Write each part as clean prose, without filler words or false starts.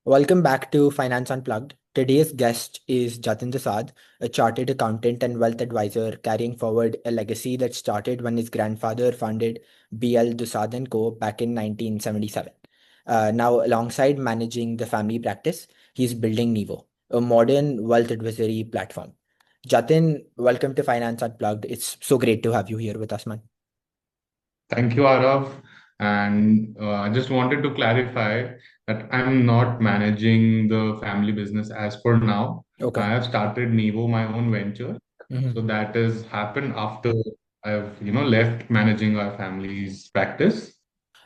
Welcome back to Finance Unplugged. Today's guest is Jatin Dusad, a chartered accountant and wealth advisor carrying forward a legacy that started when his grandfather founded BL Dusad Co back in 1977. Now, alongside managing the family practice, he's building Nivo, a modern wealth advisory platform. Jatin, welcome to Finance Unplugged. It's so great to have you here with us, man. Thank you, Arav. And I just wanted to clarify that I'm not managing the family business as for now. Okay. I have started Nivo, my own venture. So Mhm. that has happened after I've left managing our family's practice.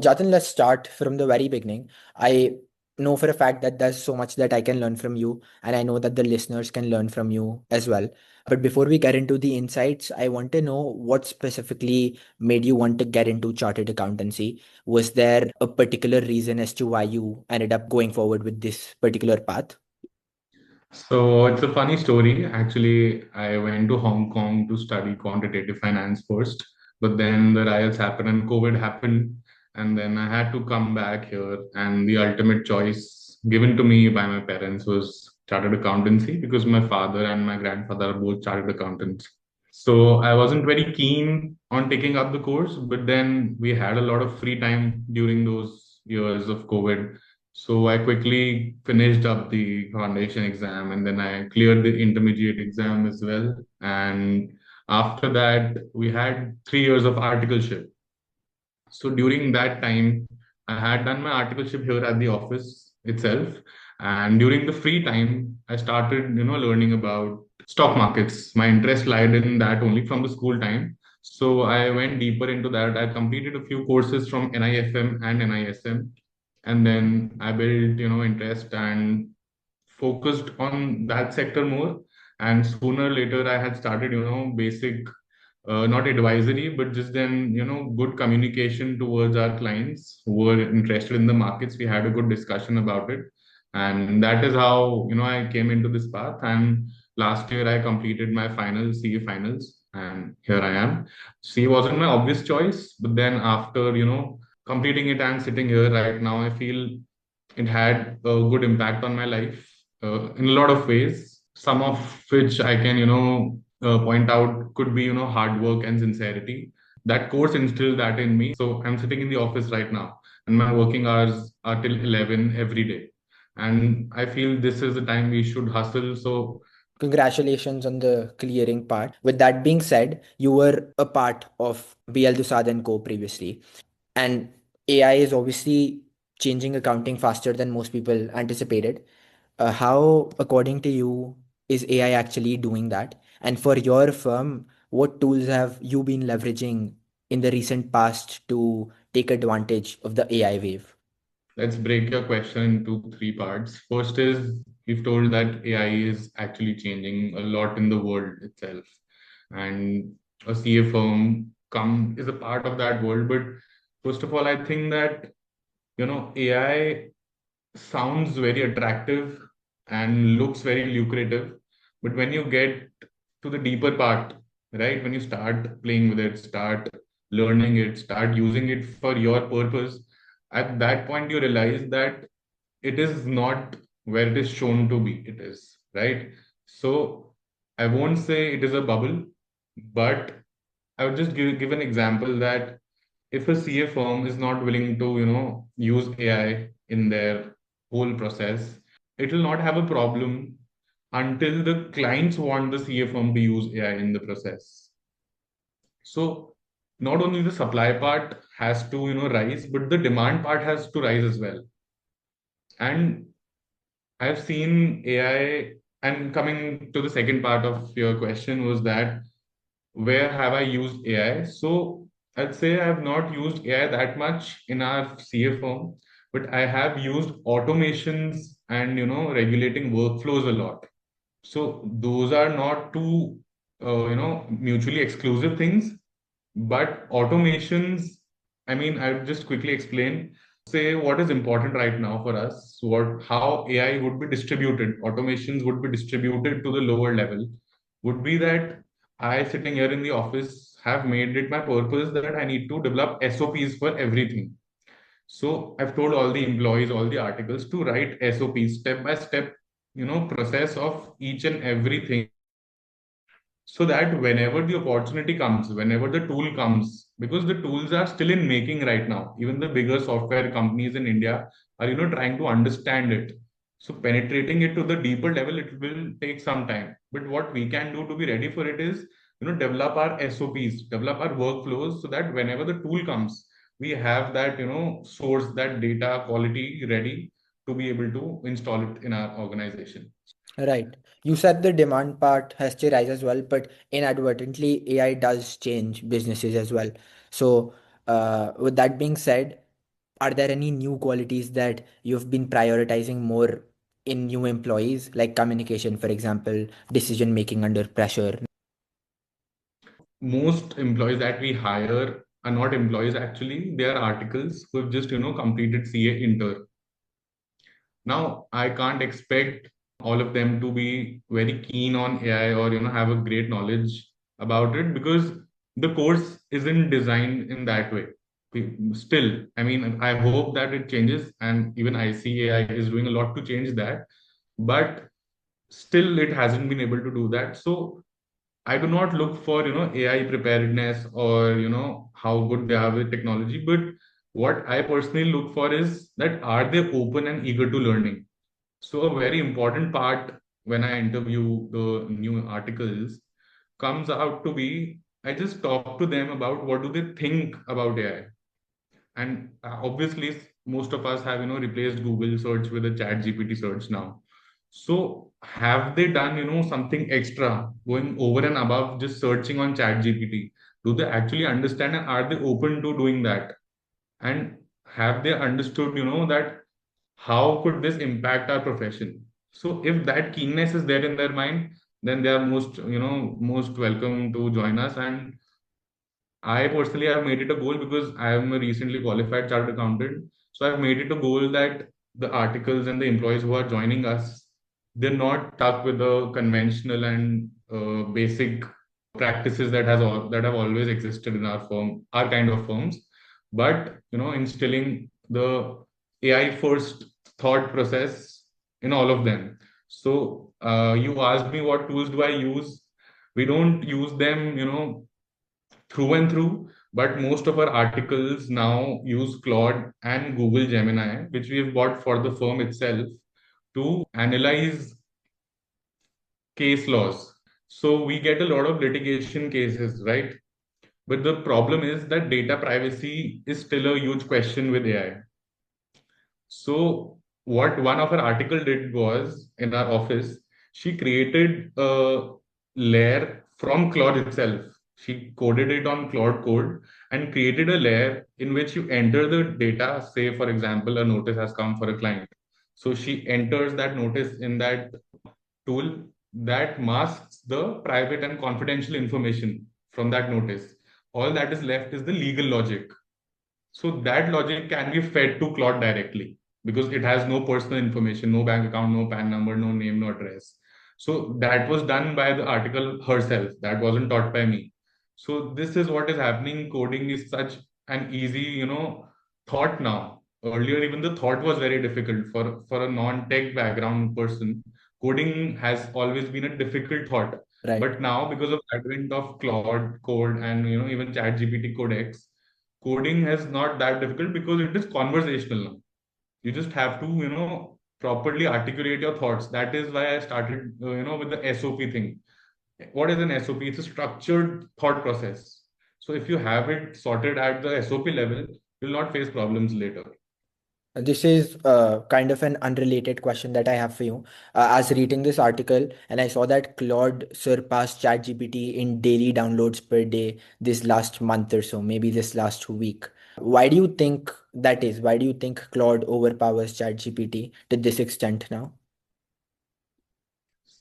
Jatin, let's start from the very beginning. I know for a fact that there's so much that I can learn from you, and I know that the listeners can learn from you as well. But before we get into the insights, I want to know what specifically made you want to get into chartered accountancy. Was there a particular reason as to why you ended up going forward with this particular path? So it's a funny story. Actually, I went to Hong Kong to study quantitative finance first, but then the riots happened and COVID happened, and then I had to come back here. And the ultimate choice given to me by my parents was chartered accountancy because my father and my grandfather are both chartered accountants. So I wasn't very keen on taking up the course, but then we had a lot of free time during those years of COVID. So I quickly finished up the foundation exam and then I cleared the intermediate exam as well. And after that, we had 3 years of articleship. So during that time, I had done my articleship here at the office itself. And during the free time, I started learning about stock markets. My interest lied in that only from the school time. So I went deeper into that. I completed a few courses from NIFM and NISM. And then I built interest and focused on that sector more. And sooner or later, I had started basic not advisory, but just then good communication towards our clients who were interested in the markets. We had a good discussion about it. And that is how I came into this path. And last year I completed my final CA finals and here I am. CA wasn't my obvious choice, but then after completing it and sitting here right now, I feel it had a good impact on my life in a lot of ways, some of which I can point out could be hard work and sincerity. That course instilled that in me. So I'm sitting in the office right now, and my working hours are till 11 every day. And I feel this is the time we should hustle. So Congratulations on the clearing part. With that being said, you were a part of BL Dusad Co previously. And AI is obviously changing accounting faster than most people anticipated. How, according to you, is AI actually doing that? And for your firm, what tools have you been leveraging in the recent past to take advantage of the AI wave? let's break your question into three parts. First is you've told that AI is actually changing a lot in the world itself, and a CA firm come is a part of that world. But first of all, I think that AI sounds very attractive and looks very lucrative, but when you get to the deeper part, right, when you start playing with it, start learning it, start using it for your purpose, at that point you realize that it is not where it is shown to be. It is right. So I won't say it is a bubble, but I would just give an example that if a CA firm is not willing to use AI in their whole process, it will not have a problem until the clients want the CA firm to use AI in the process. So not only the supply part has to rise, but the demand part has to rise as well. And I've seen AI, and coming to the second part of your question was that where have I used AI? So I'd say I have not used AI that much in our CA firm, but I have used automations and regulating workflows a lot. So those are not two mutually exclusive things, but automations, I mean, I'll just quickly explain. Say what is important right now for us, what how AI would be distributed, automations would be distributed to the lower level, would be that I sitting here in the office have made it my purpose that I need to develop SOPs for everything. So I've told all the employees, all the articles to write SOPs, step by step, process of each and everything, so that whenever the opportunity comes, whenever the tool comes, because the tools are still in making right now, even the bigger software companies in India are, trying to understand it. So penetrating it to the deeper level, it will take some time. But what we can do to be ready for it is, develop our SOPs, develop our workflows, so that whenever the tool comes, we have that, source, that data quality ready to be able to install it in our organization. Right. You said the demand part has to rise as well, but inadvertently, AI does change businesses as well. So, with that being said, are there any new qualities that you've been prioritizing more in new employees, like communication, for example, decision making under pressure? Most employees that we hire are not employees, actually they are articles who have just completed CA inter. Now I can't expect all of them to be very keen on AI or have a great knowledge about it, because the course isn't designed in that way. Still, I mean, I hope that it changes, and even ICAI is doing a lot to change that, but still it hasn't been able to do that. So I do not look for, AI preparedness or, how good they are with technology. But what I personally look for is that are they open and eager to learning? So a very important part when I interview the new articles comes out to be, I just talk to them about what do they think about AI. And obviously, most of us have, replaced Google search with a ChatGPT search now. So have they done, something extra going over and above just searching on ChatGPT? Do they actually understand, and are they open to doing that? And have they understood, that how could this impact our profession? So if that keenness is there in their mind, then they are most welcome to join us. And I personally have made it a goal, because I am a recently qualified chartered accountant. So I've made it a goal that the articles and the employees who are joining us, they're not stuck with the conventional and basic practices that have always existed in our firm, our kind of firms, but instilling the AI first thought process in all of them. So you asked me what tools do I use. We don't use them, through and through, but most of our articles now use Claude and Google Gemini, which we have bought for the firm itself to analyze case laws. So we get a lot of litigation cases, right? But the problem is that data privacy is still a huge question with AI. So what one of her article did was, in our office, she created a layer from Claude itself. She coded it on Claude code and created a layer in which you enter the data. Say, for example, a notice has come for a client. So she enters that notice in that tool that masks the private and confidential information from that notice. All that is left is the legal logic. So that logic can be fed to Claude directly, because it has no personal information, no bank account, no PAN number, no name, no address. So that was done by the article herself. That wasn't taught by me. So this is what is happening. Coding is such an easy, thought now. Earlier, even the thought was very difficult for a non-tech background person. Coding has always been a difficult thought. Right. But now, because of advent of Claude code and even ChatGPT Codex, coding is not that difficult, because it is conversational now. You just have to properly articulate your thoughts. That is why I started with the SOP thing. What is an SOP? It's a structured thought process. So if you have it sorted at the SOP level, you'll not face problems later. This is kind of an unrelated question that I have for you. I was reading this article and I saw that Claude surpassed ChatGPT in daily downloads per day this last month or so, maybe this last week. Why do you think that is? Why do you think Claude overpowers ChatGPT to this extent now?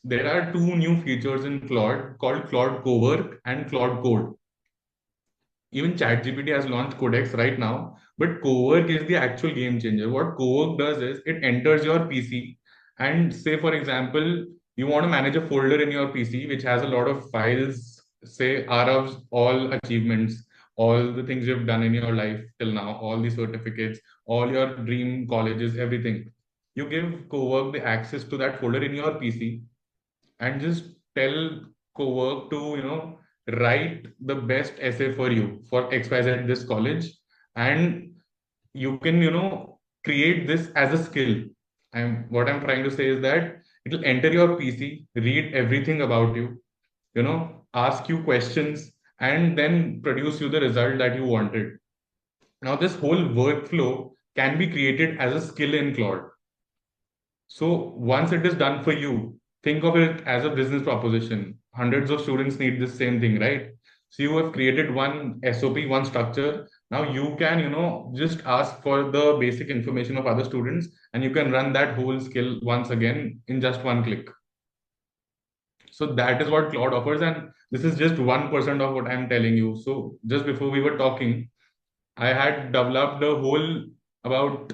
There are two new features in Claude called Claude Cowork and Claude Code. Even ChatGPT has launched Codex right now, but Cowork is the actual game changer. What Cowork does is it enters your PC, and say, for example, you want to manage a folder in your PC which has a lot of files, say Arav's all achievements, all the things you've done in your life till now, all the certificates, all your dream colleges, everything. You give Cowork the access to that folder in your PC and just tell Cowork to, write the best essay for you for XYZ this college. And you can, create this as a skill. And what I'm trying to say is that it'll enter your PC, read everything about you, ask you questions, and then produce you the result that you wanted. Now, this whole workflow can be created as a skill in Claude. So once it is done for you, think of it as a business proposition. Hundreds of students need the same thing, right? So you have created one SOP, one structure. Now you can, just ask for the basic information of other students, and you can run that whole skill once again in just one click. So that is what Claude offers, and this is just 1% of what I'm telling you. So just before we were talking, I had developed a whole about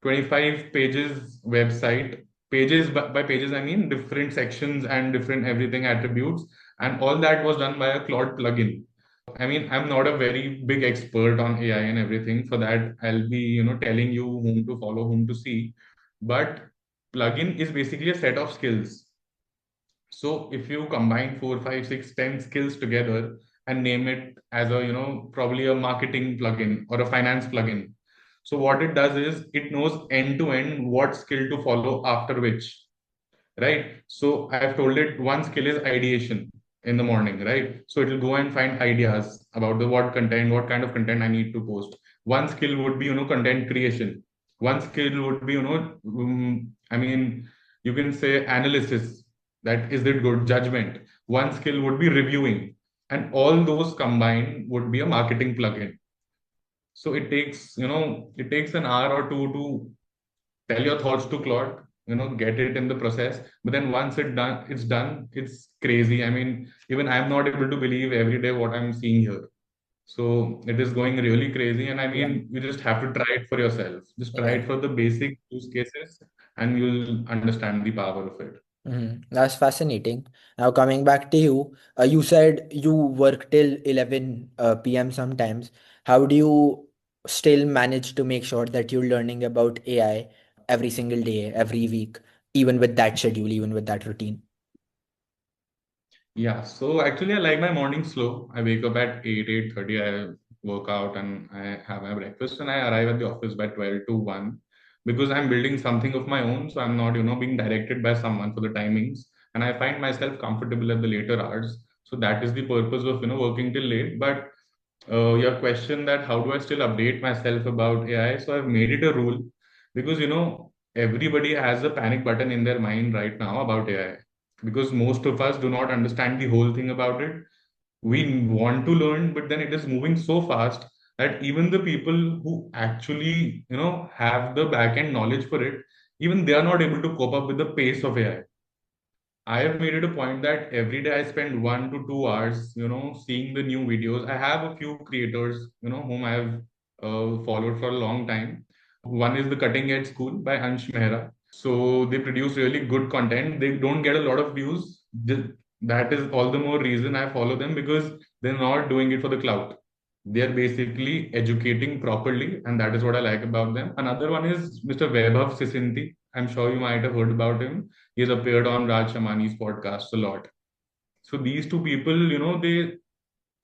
25 pages website. Pages by pages, I mean different sections and different everything attributes. And all that was done by a Claude plugin. I mean, I'm not a very big expert on AI and everything. For that, I'll be, telling you whom to follow, whom to see. But plugin is basically a set of skills. So if you combine 4, 5, 6, 10 skills together and name it as a, probably a marketing plugin or a finance plugin. So what it does is it knows end to end what skill to follow after which, right? So I've told it one skill is ideation in the morning, right? So it will go and find ideas about the what content, what kind of content I need to post. One skill would be, content creation. One skill would be, I mean, you can say analysis. That is it good judgment. One skill would be reviewing, and all those combined would be a marketing plugin. So it takes an hour or two to tell your thoughts to Claude, get it in the process. But then once it's done, it's crazy. I mean, even I'm not able to believe every day what I'm seeing here. So it is going really crazy. And I Yeah. mean, you just have to try it for yourself. Just try Yeah. it for the basic use cases and you'll understand the power of it. That's fascinating. Now coming back to you, you said you work till 11 p.m. sometimes. How do you still manage to make sure that you're learning about AI every single day, every week, even with that schedule, even with that routine? Yeah, so actually I like my morning slow. I wake up at 8, 8:30, I work out and I have my breakfast and I arrive at the office by 12 to 1 because I'm building something of my own. So I'm not, being directed by someone for the timings. And I find myself comfortable at the later hours. So that is the purpose of, working till late. But your question that how do I still update myself about AI? So I've made it a rule because everybody has a panic button in their mind right now about AI because most of us do not understand the whole thing about it. We want to learn, but then it is moving so fast that even the people who actually have the back end knowledge for it, even they are not able to cope up with the pace of AI. I have made it a point that every day I spend 1 to 2 hours, seeing the new videos. I have a few creators, whom I have followed for a long time. One is the Cutting Edge School by Ansh Mehra. So they produce really good content. They don't get a lot of views. That is all the more reason I follow them because they're not doing it for the clout. They're basically educating properly, and that is what I like about them. Another one is Mr. Vaibhav Sisinti. I'm sure you might have heard about him. He has appeared on Raj Shamani's podcast a lot. So these two people,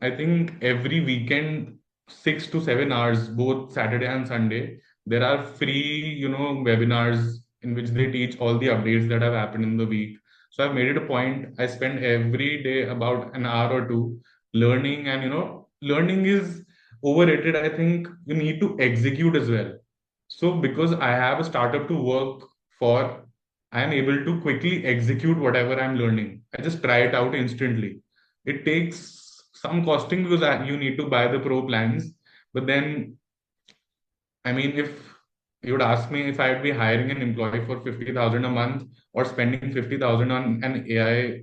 I think every weekend, 6 to 7 hours, both Saturday and Sunday, there are free, webinars in which they teach all the updates that have happened in the week. So I've made it a point. I spend every day about an hour or two learning, and learning is overrated. I think you need to execute as well. So because I have a startup to work for, I am able to quickly execute whatever I'm learning. I just try it out instantly. It takes some costing because you need to buy the pro plans. But then, I mean, if you would ask me if I would be hiring an employee for 50,000 a month or spending 50,000 on an AI,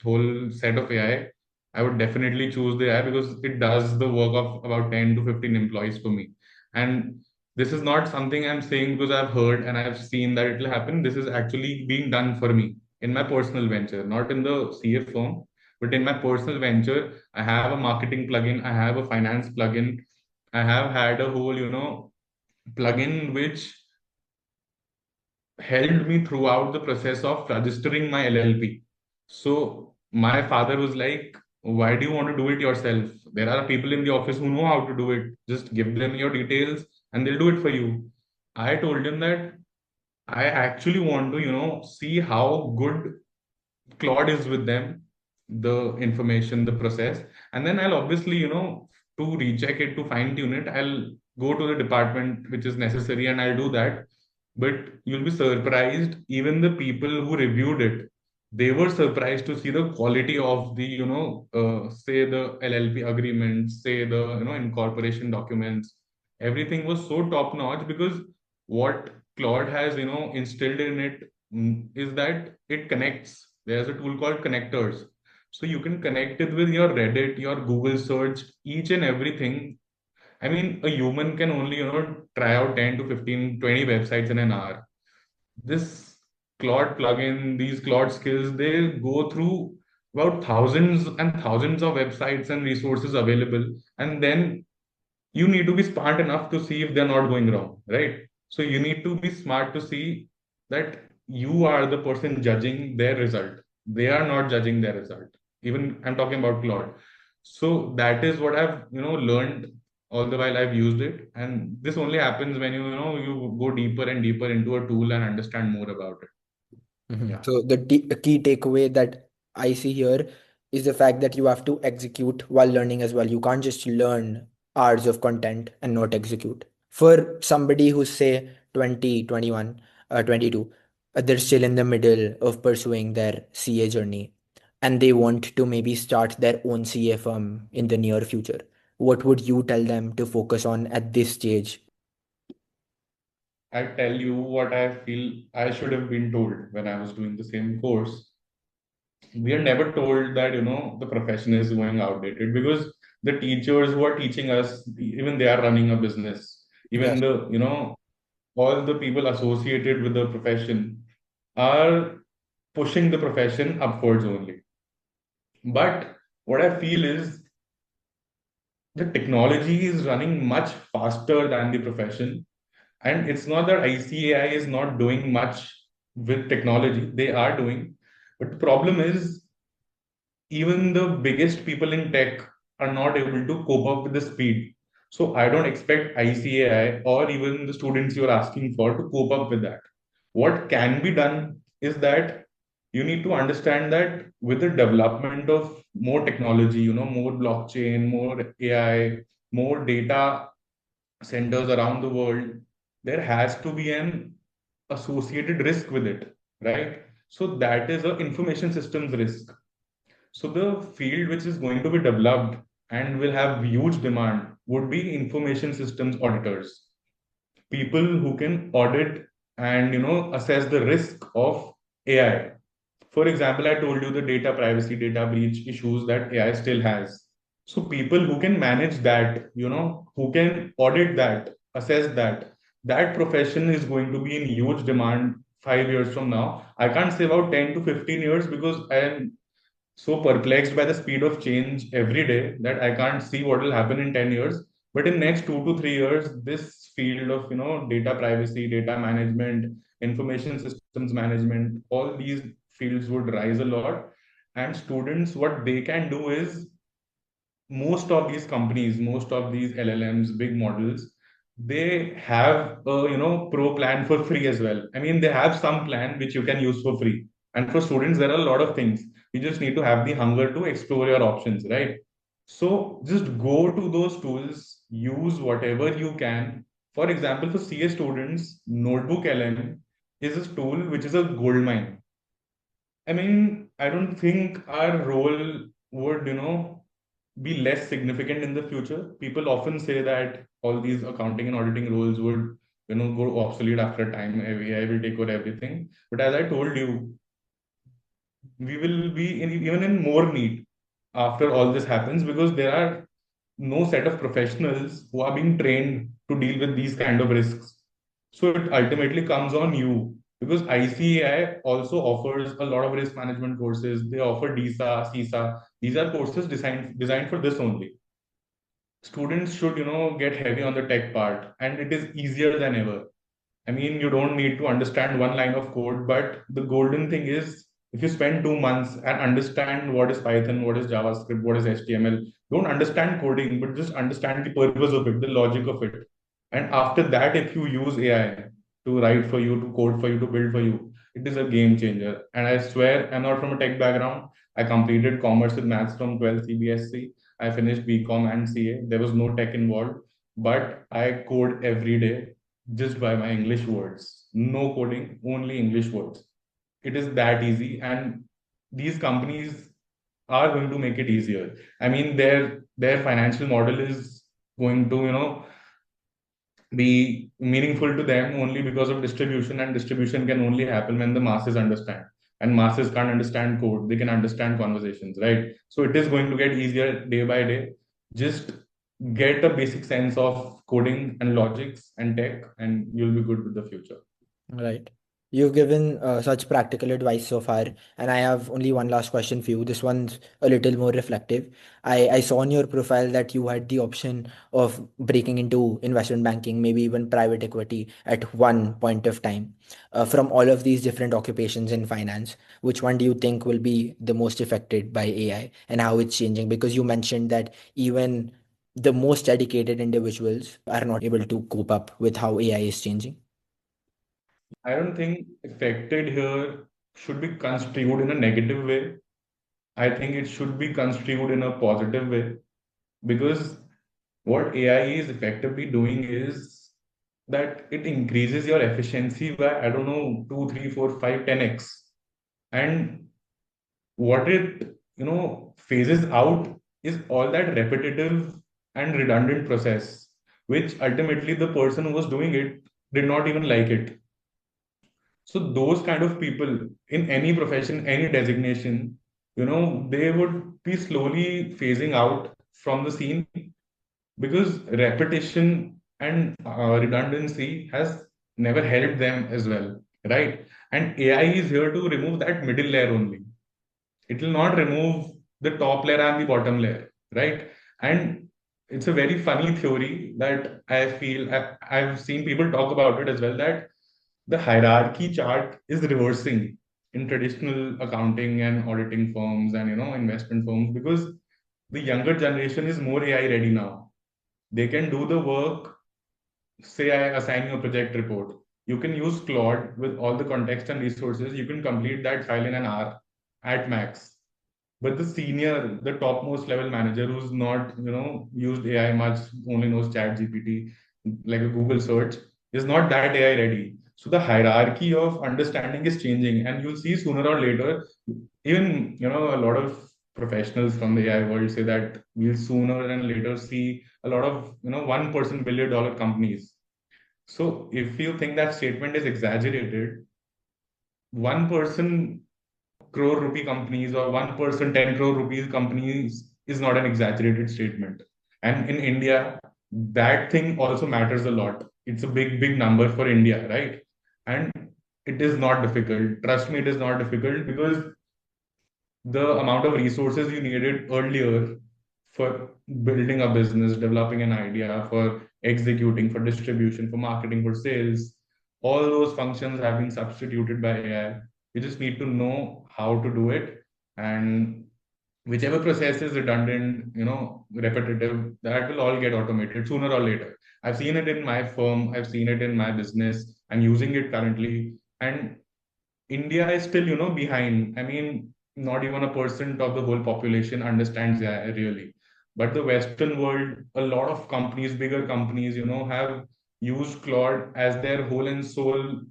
whole set of AI, I would definitely choose the AI because it does the work of about 10 to 15 employees for me. And this is not something I'm saying because I've heard and I've seen that it will happen. This is actually being done for me in my personal venture, not in the CA firm. But in my personal venture, I have a marketing plugin, I have a finance plugin, I have had a whole, plugin which helped me throughout the process of registering my LLP. So my father was like, why do you want to do it yourself? There are people in the office who know how to do it. Just give them your details and they'll do it for you. I told him that I actually want to, see how good Claude is with them, the information, the process, and then I'll obviously, to recheck it, to fine tune it, I'll go to the department which is necessary and I'll do that. But you'll be surprised, even the people who reviewed it, they were surprised to see the quality of the, say the LLP agreements, say the, incorporation documents. Everything was so top notch because what Claude has, instilled in it is that it connects. There's a tool called connectors. So you can connect it with your Reddit, your Google search, each and everything. I mean, a human can only, try out 10 to 15, 20 websites in an hour. This Claude plugin, these Claude skills, they go through about thousands and thousands of websites and resources available. And then you need to be smart enough to see if they're not going wrong, right? So you need to be smart to see that you are the person judging their result. They are not judging their result. Even I'm talking about Claude. So that is what I've learned all the while I've used it. And this only happens when you go deeper and deeper into a tool and understand more about it. Mhm. Yeah. So the key takeaway that I see here is the fact that you have to execute while learning as well. You can't just learn hours of content and not execute. For somebody who's say 20, 21, 22, they're still in the middle of pursuing their CA journey and they want to maybe start their own CA firm in the near future. What would you tell them to focus on at this stage? I tell you what I feel I should have been told when I was doing the same course. We are never told that the profession is going outdated because the teachers who are teaching us, even they are running a business. Even Yes. the all the people associated with the profession are pushing the profession upwards only. But what I feel is the technology is running much faster than the profession. And it's not that ICAI is not doing much with technology, they are doing. But the problem is even the biggest people in tech are not able to cope up with the speed. So I don't expect ICAI or even the students you're asking for to cope up with that. What can be done is that you need to understand that with the development of more technology, more blockchain, more AI, more data centers around the world, there has to be an associated risk with it, right? So that is a information systems risk. So the field which is going to be developed and will have huge demand would be information systems auditors, people who can audit and assess the risk of AI. For example, I told you the data privacy, data breach issues that AI still has. So people who can manage that, who can audit that, assess that, that profession is going to be in huge demand 5 years from now. I can't say about 10 to 15 years because I am so perplexed by the speed of change every day that I can't see what will happen in 10 years. But in next 2 to 3 years, this field of data privacy, data management, information systems management, all these fields would rise a lot. And students, what they can do is most of these companies, most of these LLMs, big models, they have a pro plan for free as well. I mean, they have some plan which you can use for free. And for students, there are a lot of things. You just need to have the hunger to explore your options, right? So just go to those tools, use whatever you can. For example, for CA students, Notebook LM is a tool which is a gold mine. I mean, I don't think our role would, be less significant in the future. People often say that all these accounting and auditing roles would, go obsolete after a time. AI will take over everything. But as I told you, we will be even in more need after all this happens because there are no set of professionals who are being trained to deal with these kind of risks. So it ultimately comes on you. because ICAI also offers a lot of risk management courses. They offer DISA, CISA. These are courses designed for this only. Students should, get heavy on the tech part, and it is easier than ever. I mean, you don't need to understand one line of code, but the golden thing is if you spend 2 months and understand what is Python, what is JavaScript, what is HTML, don't understand coding, but just understand the purpose of it, the logic of it. And after that, if you use AI to write for you, to code for you, to build for you, it is a game changer. And I swear, I'm not from a tech background. I completed commerce with maths from 12th CBSC. I finished BCom and CA. There was no tech involved, but I code every day just by my English words. No coding, only English words. It is that easy, and these companies are going to make it easier. I mean, their financial model is going to, be meaningful to them only because of distribution, and distribution can only happen when the masses understand. And masses can't understand code; they can understand conversations, right? So it is going to get easier day by day. Just get a basic sense of coding and logics and tech, and you'll be good with the future. Right. You've given such practical advice so far, and I have only one last question for you. This one's a little more reflective. I saw on your profile that you had the option of breaking into investment banking, maybe even private equity at one point of time. From all of these different occupations in finance, which one do you think will be the most affected by AI and how it's changing? Because you mentioned that even the most dedicated individuals are not able to cope up with how AI is changing. I don't think affected here should be construed in a negative way. I think it should be construed in a positive way, because what AI is effectively doing is that it increases your efficiency by, I don't know, 2, 3, 4, 5, 10x. And what it, phases out is all that repetitive and redundant process, which ultimately the person who was doing it did not even like it. So those kind of people in any profession, any designation, they would be slowly phasing out from the scene, because repetition and redundancy has never helped them as well, right? And AI is here to remove that middle layer only. It will not remove the top layer and the bottom layer, right? And it's a very funny theory that I feel I've seen people talk about it as well, that the hierarchy chart is reversing in traditional accounting and auditing firms and investment firms, because the younger generation is more AI ready now. They can do the work. Say I assign you a project report, you can use Claude with all the context and resources. You can complete that file in an hour at max. But the senior, the topmost level manager who's not, used AI much, only knows ChatGPT, like a Google search, is not that AI ready. So the hierarchy of understanding is changing, and you'll see sooner or later, even, a lot of professionals from the AI world say that we'll sooner and later see a lot of, $1 billion companies. So if you think that statement is exaggerated, 1% crore rupee companies or 1% 10 crore rupees companies is not an exaggerated statement. And in India, that thing also matters a lot. It's a big, big number for India, right? And it is not difficult. Trust me, it is not difficult, because the amount of resources you needed earlier for building a business, developing an idea, for executing, for distribution, for marketing, for sales, all those functions have been substituted by AI. You just need to know how to do it. And whichever process is redundant, repetitive, that will all get automated sooner or later. I've seen it in my firm, I've seen it in my business, I'm using it currently. And India is still, behind. I mean, not even a percent of the whole population understands AI really. But the Western world, a lot of companies, bigger companies, have used Claude as their whole and soul